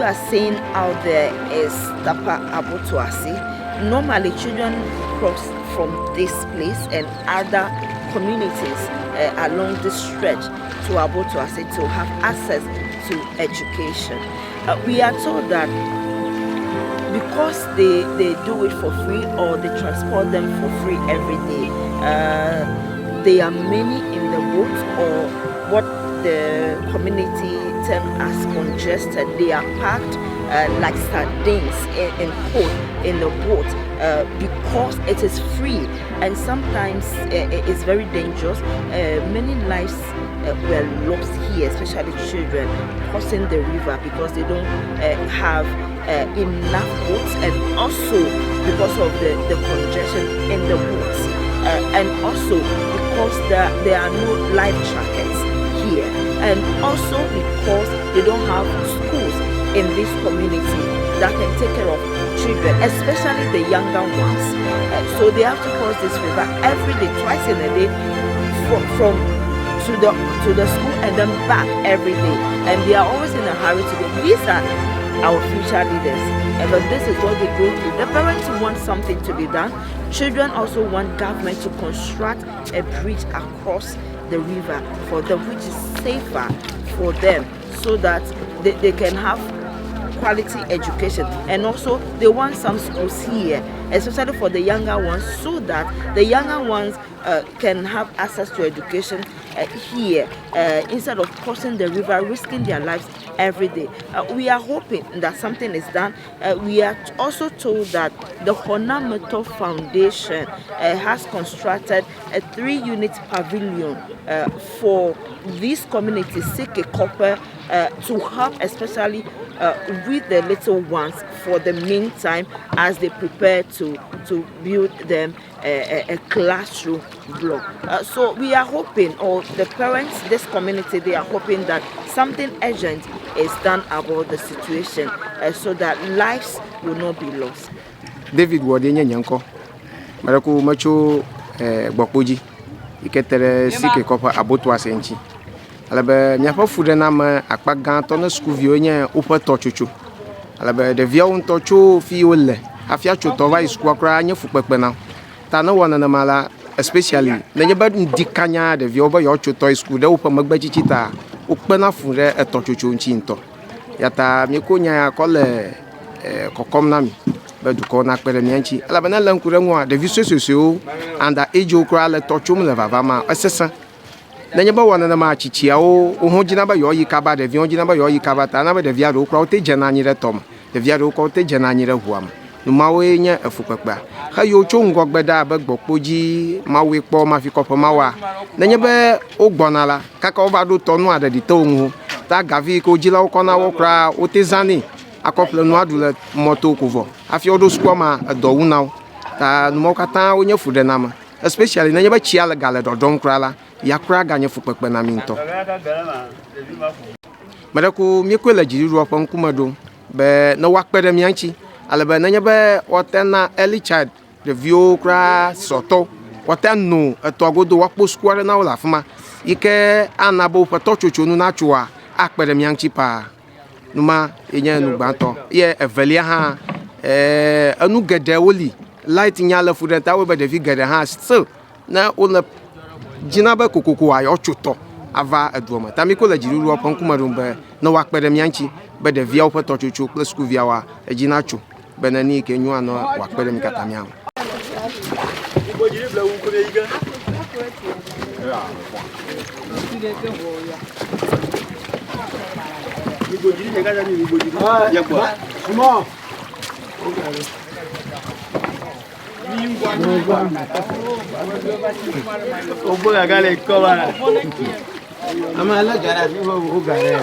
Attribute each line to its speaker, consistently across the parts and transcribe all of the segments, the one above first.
Speaker 1: are seeing out there is Tapa Abotoase. Normally, children cross from this place and other communities along this stretch to Abotoase to have access to education. We are told that because they do it for free or they transport them for free every day, there are many in the boat, or what the community term as congested. They are packed like sardines in the boat because it is free, and sometimes it's very dangerous. Many lives were lost here, especially children crossing the river because they don't have enough boats, and also because of the congestion in the boats, and also because there are no life jackets here, and also because they don't have schools in this community that can take care of children, especially the younger ones. So they have to cross this river every day, twice in a day, from to the school and then back every day, and they are always in a hurry to go. These are our future leaders, but this is what they go through. The parents want something to be done. Children also want government to construct a bridge across the river for them, which is safer for them, so that they can have quality education. And also they want some schools here, especially for the younger ones, so that the younger ones can have access to education here instead of crossing the river, risking their lives every day. We are hoping that something is done. We are also told that the Honameto Foundation has constructed a 3-unit pavilion for these communities, seek a copper, to help especially with the little ones for the meantime as they prepare to build them a classroom block. So we are hoping, or the parents, this community, they are hoping that something urgent is done about the situation so that lives will not be lost.
Speaker 2: David Wadenya Yanko, Marako Macho Bokoji, Iketere Sike Kopa Abotoase Enchi. Alabe nyafa fude na ma akpagan to na school vi onye upo tochuchu. Alabe de via un tochu fi ole afia chuto wa school akra anya fupepe na. Ta na wona na mala especially na nyeba ndikanya de via obo yo chuto school de upo magbachichi ta ukpe na fure etochuchu nchi nto. Ya ta mi ko nya akole kokom na mi be du ko na pere mi nchi. Alabe na lankure nwa de vi sososo anda ejo kra le tochu mu le vava ma osesa. Nanyaba wana na ma chichia o hojina ba yo yikaba de viojina ba yo yikaba ta na ba de via ro kra o te jana nyi re tom de via ro ko te jana nyi re huam no ma we nya afupapa ha yo cho ngogbeda ba gbopoji ma we po ma fi kopo ma wa nanyaba o gbonala kaka o ba do tonu adadi to onhu ta gavi ko jila o kona wo kra o te zani akople no adule moto kuvo afi odo squama do wuna ta no mo kata o nya fude na ma especially nanyaba chiala gale do don krala yakura ganye fupekpe na minto Marako mikwela jiri ro pon kumado be na wakpede mianchi alebe na nyebe otena early child review kra soto otenu etogodo wakpo square na ola fuma ike anabo petochocho nu na chua akpede mianchi pa numa enye nu gbanto ye evelia ha anu gede woli light nyala fudenta we be de vi gede ha still na ola jinaba kokoko ayo chuto ava adwoma tamiko la jiru ro pon kuma rumbe no wakpede mianchi be de via opeto chuchu plus school via wa ejina chu benani ke nyu ano wakpede mi katamia
Speaker 3: Obola gale kola. Amala gara ni wo gare.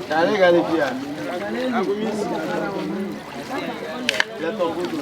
Speaker 3: Tare gale kia. Ya to gudu.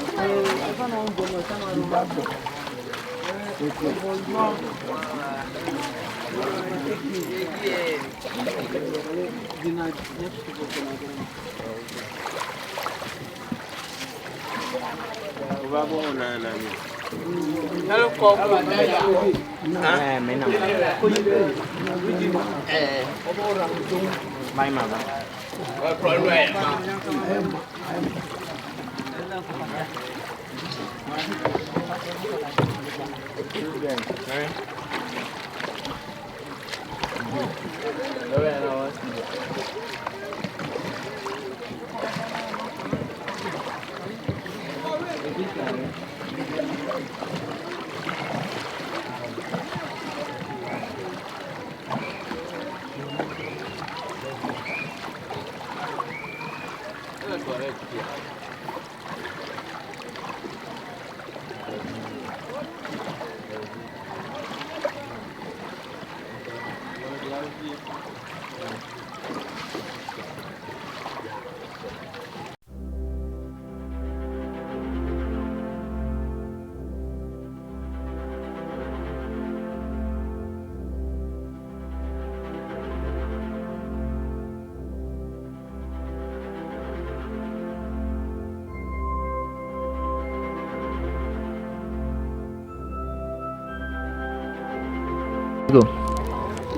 Speaker 4: Go.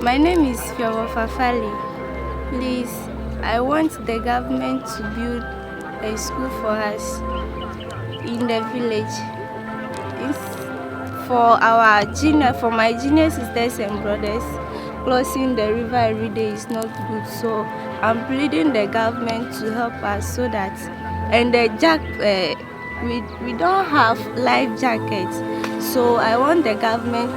Speaker 5: My name is Fiowo Fafali. Please, I want the government to build a school for us in the village. It's for my junior sisters and brothers. Crossing the river every day is not good, so I'm pleading the government to help us so that, and we don't have life jackets, so I want the government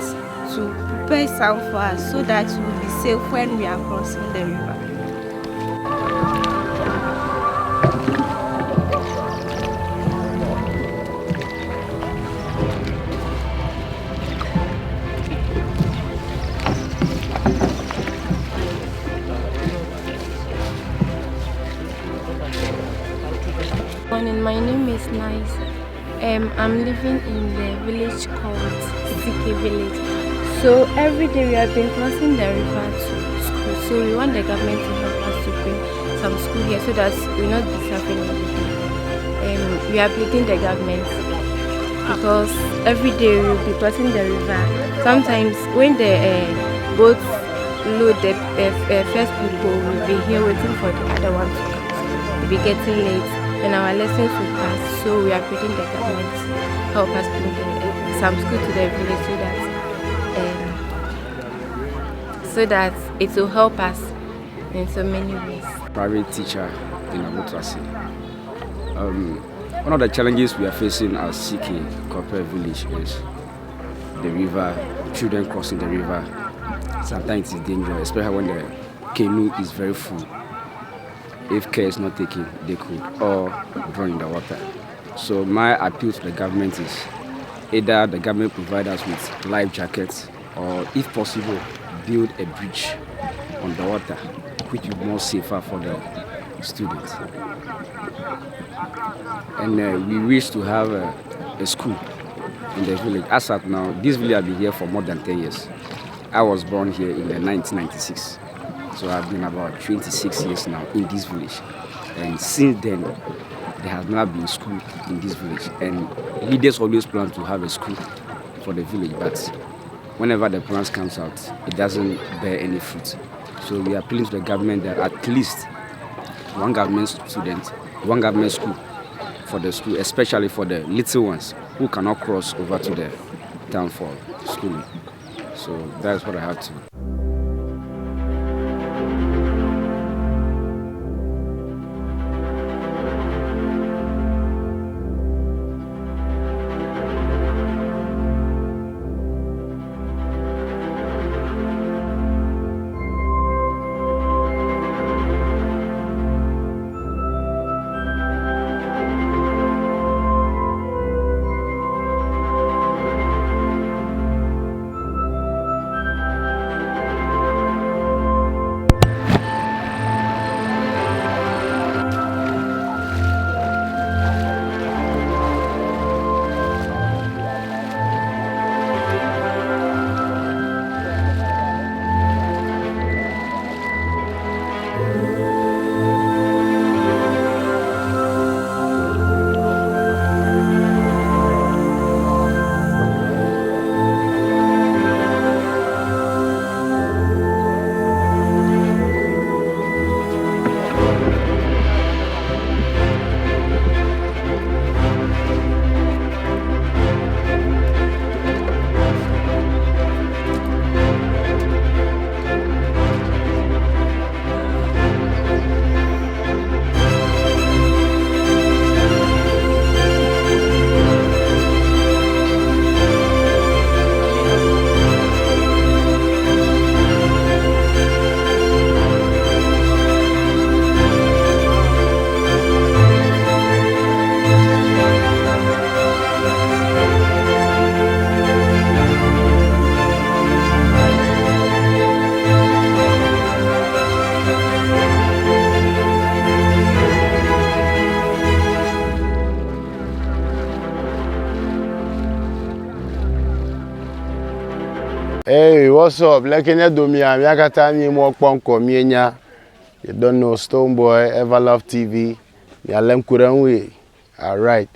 Speaker 5: to prepare some for us so that we will be safe when we are crossing the river.
Speaker 6: Morning, my name is Nice. I'm living in the village called Sike village. So every day we have been crossing the river to school. So we want the government to help us to bring some school here so that we not be suffering every day. We are pleading the government because every day we will be crossing the river. Sometimes when the boats load the first people, we'll be here waiting for the other one to come. We'll be getting late. And our lessons will pass, so we are pleading the government to help us bring some school to the village so that it will help us in so many ways.
Speaker 7: Private teacher in Abotoase. One of the challenges we are facing as Sike corporate village is the river, children crossing the river. Sometimes it's dangerous, especially when the canoe is very full. If care is not taken, they could all drown in the water. So my appeal to the government is either the government provide us with life jackets or, if possible, build a bridge on the water, which is more safer for the students. And we wish to have a school in the village. As at now, this village has been here for more than 10 years. I was born here in 1996. So I've been about 26 years now in this village. And since then, there has not been school in this village. And leaders always plan to have a school for the village, but whenever the plans comes out, it doesn't bear any fruit. So we are appealing to the government that at least one government student, one government school for the school, especially for the little ones who cannot cross over to the town for schooling. So that's what I have to.
Speaker 3: Hey, what's up? Lekenya domia miakata ni mo kponko mienya. You don't know Stoneboy, Everlove TV. Mi alem kuranwe. All right.